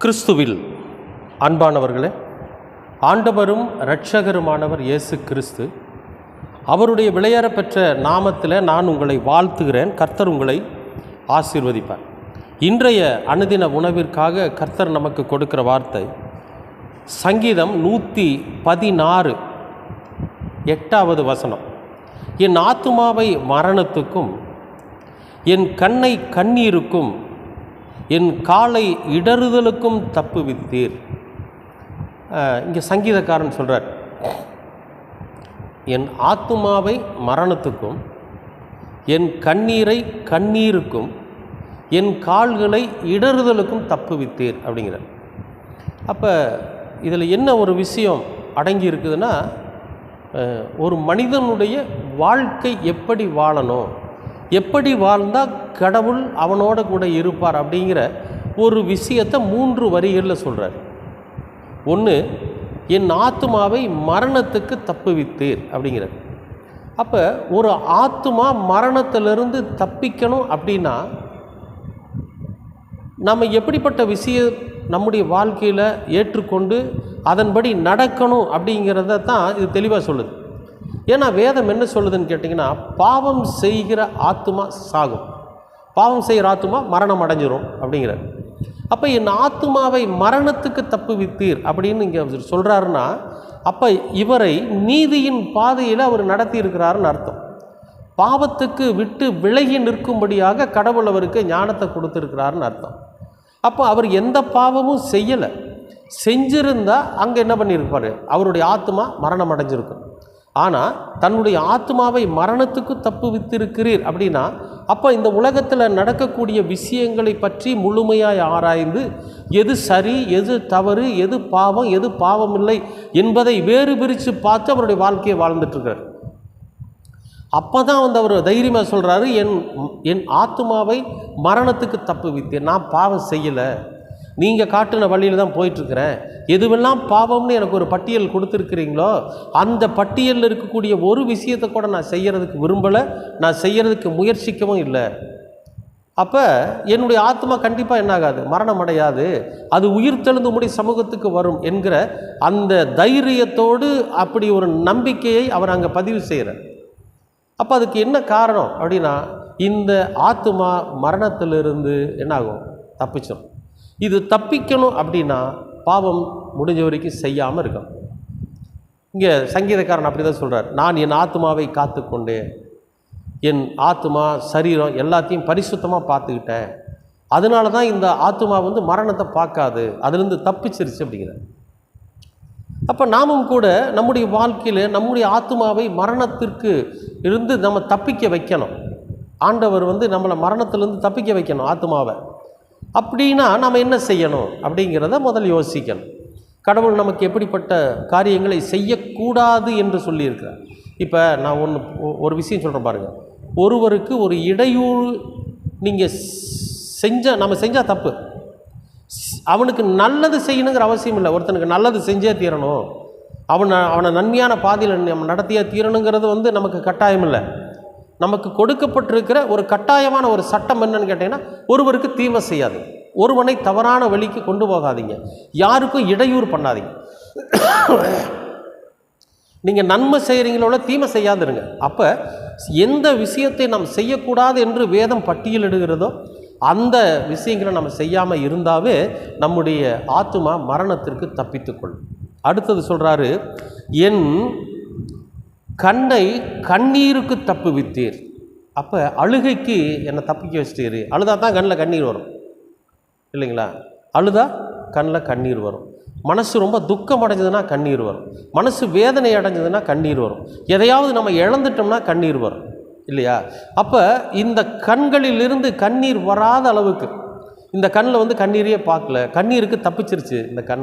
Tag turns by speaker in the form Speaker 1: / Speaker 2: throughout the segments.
Speaker 1: கிறிஸ்துவில் அன்பானவர்களே, ஆண்டவரும் இரட்சகருமானவர் இயேசு கிறிஸ்து அவருடைய விலையேற பெற்ற நாமத்தில் நான் உங்களை வாழ்த்துகிறேன். கர்த்தர் உங்களை ஆசீர்வதிப்பார். இன்றைய அனுதின உணவிற்காக கர்த்தர் நமக்கு கொடுக்கிற வார்த்தை சங்கீதம் 116 8வது வசனம். என் ஆத்துமாவை மரணத்துக்கும் என் கண்ணை கண்ணீருக்கும் என் காலை இடறுதலுக்கும் தப்புவித்தீர். இங்கே சங்கீதக்காரன் சொல்கிறார், என் ஆத்துமாவை மரணத்துக்கும் என் கண்ணீரை கண்ணீருக்கும் என் கால்களை இடறுதலுக்கும் தப்புவித்தீர் அப்படிங்கிறார். அப்போ இதில் என்ன ஒரு விஷயம் அடங்கி இருக்குதுன்னா, ஒரு மனிதனுடைய வாழ்க்கை எப்படி வாழணும், எப்படி வாழ்ந்தால் கடவுள் அவனோட கூட இருப்பார் அப்படிங்கிற ஒரு விஷயத்தை 3 வரிகளில் சொல்கிறார். ஒன்று, என் ஆத்துமாவை மரணத்துக்கு தப்புவித்தீர் அப்படிங்கிறார். அப்போ ஒரு ஆத்துமா மரணத்திலிருந்து தப்பிக்கணும் அப்படின்னா நம்ம எப்படிப்பட்ட விஷயம் நம்முடைய வாழ்க்கையில் ஏற்றுக்கொண்டு அதன்படி நடக்கணும் அப்படிங்கிறத தான் இது தெளிவாக சொல்லுது. ஏன்னா வேதம் என்ன சொல்லுதுன்னு கேட்டிங்கன்னா, பாவம் செய்கிற ஆத்துமா சாகும், பாவம் செய்கிற ஆத்துமா மரணம் அடைஞ்சிரும் அப்படிங்கிறார். அப்போ என் ஆத்துமாவை மரணத்துக்கு தப்புவித்தீர் அப்படின்னு இங்கே சொல்கிறாருன்னா, அப்போ இவரை நீதியின் பாதையில் அவர் நடத்தி இருக்கிறாருன்னு அர்த்தம். பாவத்துக்கு விட்டு விலகி நிற்கும்படியாக கடவுள் அவருக்கு ஞானத்தை கொடுத்துருக்கிறாருன்னு அர்த்தம். அப்போ அவர் எந்த பாவமும் செய்யலை. செஞ்சிருந்தால் அங்கே என்ன பண்ணியிருப்பார், அவருடைய ஆத்மா மரணம் அடைஞ்சிருக்கும். ஆனால் தன்னுடைய ஆத்மாவை மரணத்துக்கு தப்புவித்திருக்கிறீர் அப்படின்னா, அப்போ இந்த உலகத்தில் நடக்கக்கூடிய விஷயங்களை பற்றி முழுமையாய் ஆராய்ந்து எது சரி, எது தவறு, எது பாவம், எது பாவம் இல்லை என்பதை வேறு பிரித்து பார்த்து அவருடைய வாழ்க்கையை வாழ்ந்துட்டுருக்கார். அப்போ தான் அவர் தைரியமாக சொல்கிறாரு, என் ஆத்மாவை மரணத்துக்கு தப்புவித்தேன். நான் பாவம் செய்யலை, நீங்கள் காட்டின வழியில் தான் போயிட்டுருக்கிறேன். எதுவெல்லாம் பாவம்னு எனக்கு ஒரு பட்டியல் கொடுத்துருக்கிறீங்களோ அந்த பட்டியலில் இருக்கக்கூடிய ஒரு விஷயத்தை கூட நான் செய்கிறதுக்கு விரும்பலை, நான் செய்கிறதுக்கு முயற்சிக்கவும் இல்லை. அப்போ என்னுடைய ஆத்மா கண்டிப்பாக என்ன ஆகாது, மரணம் அடையாது, அது உயிர் தெழுந்து முடி சமூகத்துக்கு வரும் என்கிற அந்த தைரியத்தோடு அப்படி ஒரு நம்பிக்கையை அவர் அங்கே பதிவு செய்கிறார். அப்போ அதுக்கு என்ன காரணம் அப்படின்னா, இந்த ஆத்மா மரணத்திலிருந்து என்னாகும், தப்பிச்சிடும். இது தப்பிக்கணும் அப்படின்னா பாவம் முடிஞ்ச வரைக்கும் செய்யாமல் இருக்கணும். இங்கே சங்கீதக்காரன் அப்படி தான் சொல்கிறார், நான் என் ஆத்மாவை காத்து கொண்டேன், என் ஆத்மா சரீரம் எல்லாத்தையும் பரிசுத்தமாக பார்த்துக்கிட்டேன், அதனால தான் இந்த ஆத்மா மரணத்தை பார்க்காது, அதுலேருந்து தப்பிச்சிருச்சு அப்படிங்கிறார். அப்போ நாமும் கூட நம்முடைய வாழ்க்கையில் நம்முடைய ஆத்மாவை மரணத்திற்கு இருந்து நம்ம தப்பிக்க வைக்கணும். ஆண்டவர் நம்மளை மரணத்திலேருந்து தப்பிக்க வைக்கணும் ஆத்மாவை. அப்படின்னா நாம் என்ன செய்யணும் அப்படிங்கிறத முதல் யோசிக்கணும். கடவுள் நமக்கு எப்படிப்பட்ட காரியங்களை செய்யக்கூடாது என்று சொல்லியிருக்கிறார். இப்போ நான் ஒரு விஷயம் சொல்கிறேன் பாருங்கள். ஒருவருக்கு ஒரு இடையூறு நீங்கள் நம்ம செஞ்சால் தப்பு, அவனுக்கு நல்லது செய்யணுங்கிற அவசியம் இல்லை. ஒருத்தனுக்கு நல்லது செஞ்சே தீரணும், அவனை நன்மையான பாதையில் நம்ம நடத்தியே தீரணுங்கிறது நமக்கு கட்டாயம் இல்லை. நமக்கு கொடுக்கப்பட்டிருக்கிற ஒரு கட்டாயமான ஒரு சட்டம் என்னன்னு கேட்டிங்கன்னா, ஒருவருக்கு தீமை செய்யாதீங்க, ஒருவனை தவறான வழிக்கு கொண்டு போகாதீங்க, யாருக்கும் இடையூறு பண்ணாதீங்க. நீங்கள் நன்மை செய்கிறீங்களோட தீமை செய்யாதுருங்க. அப்போ எந்த விஷயத்தை நாம் செய்யக்கூடாது என்று வேதம் பட்டியலிடுகிறதோ அந்த விஷயங்களை நம்ம செய்யாமல் இருந்தாவே நம்முடைய ஆத்துமா மரணத்திற்கு தப்பித்துக்கொள்ளும். அடுத்தது சொல்கிறாரு, என் கண்ணை கண்ணீருக்கு தப்புவித்தீர். அப்போ அழுகைக்கு என்னை தப்பிக்க வச்சிட்டீர். அழுதா தான் கண்ணில் கண்ணீர் வரும் இல்லைங்களா? அழுதா கண்ணில் கண்ணீர் வரும். மனசு ரொம்ப துக்கம் அடைஞ்சதுன்னா கண்ணீர் வரும், மனசு வேதனை அடைஞ்சதுன்னா கண்ணீர் வரும், எதையாவது நம்ம இழந்துட்டோம்னா கண்ணீர் வரும் இல்லையா? அப்போ இந்த கண்களிலிருந்து கண்ணீர் வராத அளவுக்கு, இந்த கண்ணில் கண்ணீரையே பார்க்கல, கண்ணீருக்கு தப்பிச்சிருச்சு இந்த கண்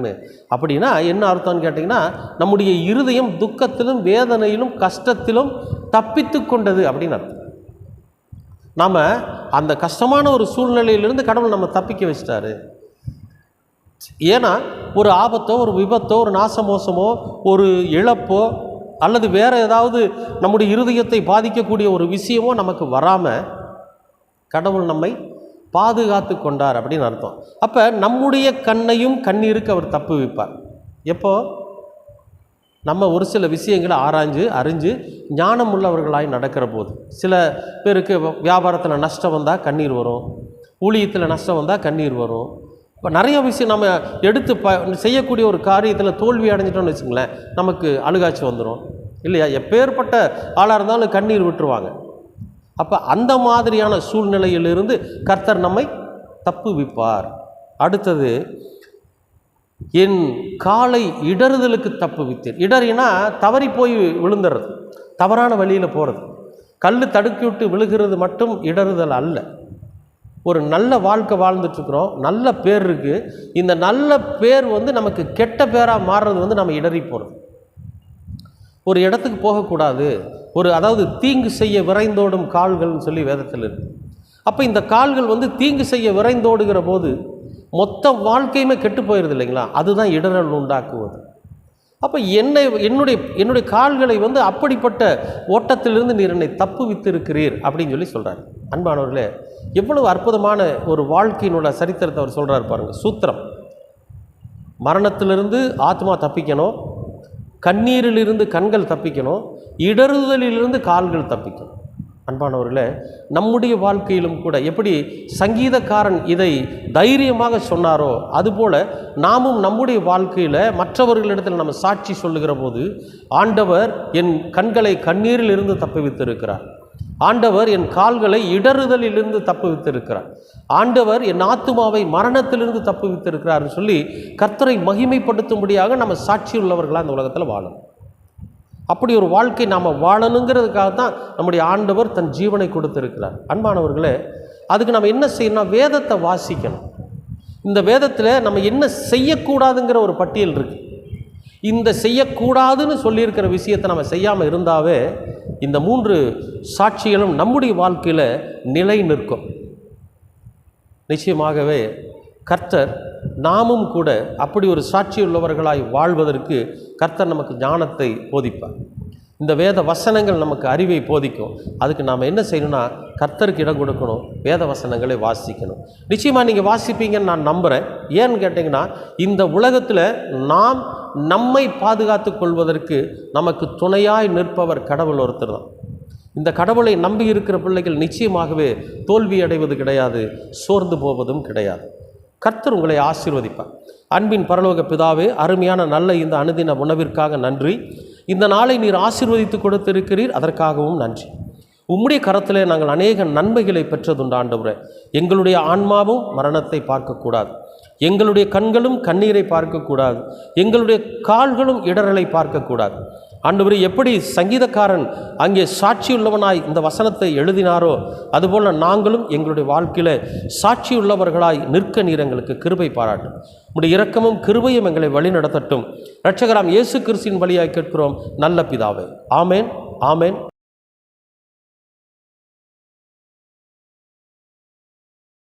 Speaker 1: அப்படின்னா என்ன அர்த்தம்னு கேட்டிங்கன்னா, நம்முடைய இருதயம் துக்கத்திலும் வேதனையிலும் கஷ்டத்திலும் தப்பித்து கொண்டது அப்படின்னு அர்த்தம். நாம் அந்த கஷ்டமான ஒரு சூழ்நிலையிலிருந்து கடவுள் நம்ம தப்பிக்க வச்சிட்டாரு. ஏன்னா ஒரு ஆபத்தோ, ஒரு விபத்தோ, ஒரு நாசமோசமோ, ஒரு இழப்போ அல்லது வேறு ஏதாவது நம்முடைய இருதயத்தை பாதிக்கக்கூடிய ஒரு விஷயமோ நமக்கு வராமல் கடவுள் நம்மை பாதுகாத்து கொண்டார் அப்படின்னு அர்த்தம். அப்போ நம்முடைய கண்ணையும் கண்ணீருக்கு அவர் தப்பு வைப்பார். எப்போ நம்ம ஒரு சில விஷயங்களை ஆராய்ஞ்சு அறிஞ்சு ஞானம் உள்ளவர்களாய் நடக்கிற போது. சில பேருக்கு வியாபாரத்தில் நஷ்டம் வந்தால் கண்ணீர் வரும், ஊழியத்தில் நஷ்டம் வந்தால் கண்ணீர் வரும். இப்போ நிறைய விஷயம் நம்ம எடுத்து செய்யக்கூடிய ஒரு காரியத்தில் தோல்வி அடைஞ்சிட்டோம்னு வச்சுங்களேன், நமக்கு அழுகாட்சி வந்துடும் இல்லையா? எப்பேற்பட்ட ஆளாக இருந்தாலும் கண்ணீர் விட்டுருவாங்க. அப்போ அந்த மாதிரியான சூழ்நிலையிலிருந்து கர்த்தர் நம்மை தப்புவிப்பார். அடுத்தது, என் காலை இடறுதலுக்கு தப்புவித்தேன். இடறினா தவறி போய் விழுந்துடுறது, தவறான வழியில் போகிறது. கல் தடுக்கி விட்டு விழுகிறது மட்டும் இடறுதல் அல்ல. ஒரு நல்ல வாழ்க்கை வாழ்ந்துட்டுருக்குறோம், நல்ல பேர் இருக்குது. இந்த நல்ல பேர் நமக்கு கெட்ட பேராக மாறுறது நம்ம இடறி போகிறது. ஒரு இடத்துக்கு போகக்கூடாது, அதாவது தீங்கு செய்ய விரைந்தோடும் கால்கள்னு சொல்லி வேதத்தில் இருக்குது. அப்போ இந்த கால்கள் தீங்கு செய்ய விரைந்தோடுகிற போது மொத்த வாழ்க்கையுமே கெட்டு போயிடுது இல்லைங்களா? அதுதான் இடரல் உண்டாக்குவது. அப்போ என்னுடைய கால்களை அப்படிப்பட்ட ஓட்டத்திலிருந்து நீர் என்னை தப்புவித்திருக்கிறீர் அப்படின்னு சொல்லி சொல்கிறார். அன்பானவர்களே, எவ்வளவு அற்புதமான ஒரு வாழ்க்கையினுள்ள சரித்திரத்தை அவர் சொல்கிறார் பாருங்கள். சூத்திரம்: மரணத்திலிருந்து ஆத்மா தப்பிக்கணும், கண்ணீரிலிருந்து கண்கள் தப்பிக்கணும், இடறுதலிலிருந்து கால்கள் தப்பிக்கணும். அன்பானவர்களே, நம்முடைய வாழ்க்கையிலும் கூட எப்படி சங்கீதக்காரன் இதை தைரியமாக சொன்னாரோ, அதுபோல் நாமும் நம்முடைய வாழ்க்கையில் மற்றவர்களிடத்தில் நம்ம சாட்சி சொல்லுகிற போது, ஆண்டவர் என் கண்களை கண்ணீரில் இருந்து தப்புவித்திருக்கிறார், ஆண்டவர் என் கால்களை இடறுதலிலிருந்து தப்புவித்திருக்கிறார், ஆண்டவர் என் ஆத்துமாவை மரணத்திலிருந்து தப்புவித்திருக்கிறார்னு சொல்லி கர்த்தரை மகிமைப்படுத்தும்படியாக நம்ம சாட்சி உள்ளவர்களாக இந்த உலகத்தில் வாழணும். அப்படி ஒரு வாழ்க்கை நாம் வாழணுங்கிறதுக்காக தான் நம்முடைய ஆண்டவர் தன் ஜீவனை கொடுத்திருக்கிறார். அன்பானவர்களே, அதுக்கு நம்ம என்ன செய்யணும்னா வேதத்தை வாசிக்கணும். இந்த வேதத்தில் நம்ம என்ன செய்யக்கூடாதுங்கிற ஒரு பட்டியல் இருக்குது. இந்த செய்யக்கூடாதுன்னு சொல்லியிருக்கிற விஷயத்தை நம்ம செய்யாமல் இருந்தாவே இந்த 3 சாட்சிகளும் நம்முடைய வாழ்க்கையில் நிலை நிற்கும். நிச்சயமாகவே கர்த்தர் நாமும் கூட அப்படி ஒரு சாட்சி உள்ளவர்களாய் வாழ்வதற்கு கர்த்தர் நமக்கு ஞானத்தை போதிப்பார். இந்த வேத வசனங்கள் நமக்கு அறிவை போதிக்கும். அதுக்கு நாம் என்ன செய்யணும்னா கர்த்தருக்கு இடம் கொடுக்கணும், வேத வசனங்களை வாசிக்கணும். நிச்சயமாக நீங்கள் வாசிப்பீங்கன்னு நான் நம்புகிறேன். ஏன்னு கேட்டிங்கன்னா, இந்த உலகத்தில் நாம் நம்மை பாதுகாத்து கொள்வதற்கு நமக்கு துணையாய் நிற்பவர் கடவுள் ஒருத்தர் தான். இந்த கடவுளை நம்பி இருக்கிற பிள்ளைகள் நிச்சயமாகவே தோல்வி அடைவது கிடையாது, சோர்ந்து போவதும் கிடையாது. கர்த்தர் உங்களை ஆசீர்வதிப்பார். அன்பின் பரலோக பிதாவே, அருமையான நல்ல இந்த அனுதின உணவிற்காக நன்றி. இந்த நாளை நீர் ஆசீர்வதித்து கொடுத்திருக்கிறீர், அதற்காகவும் நன்றி. உம்முடைய கரத்திலே நாங்கள் அநேக நன்மைகளை பெற்றதுண்டு ஆண்டவரே. எங்களுடைய ஆன்மாவும் மரணத்தை பார்க்கக்கூடாது, எங்களுடைய கண்களும் கண்ணீரை பார்க்கக்கூடாது, எங்களுடைய கால்களும் இடரலை பார்க்கக்கூடாது. ஆண்டவரே, எப்படி சங்கீதக்காரன் அங்கே சாட்சியுள்ளவனாய் இந்த வசனத்தை எழுதினாரோ, அதுபோல் நாங்களும் எங்களுடைய வாழ்க்கையில் சாட்சியுள்ளவர்களாய் நிற்க நீர் எங்களுக்கு கிருபை பாராட்டும். உம்முடைய இரக்கமும் கிருபையும் எங்களை வழிநடத்தட்டும். இரட்சகராம் இயேசு கிறிஸ்துவின் வழியாய் கேட்கிறோம் நல்ல பிதாவே. ஆமேன், ஆமேன்.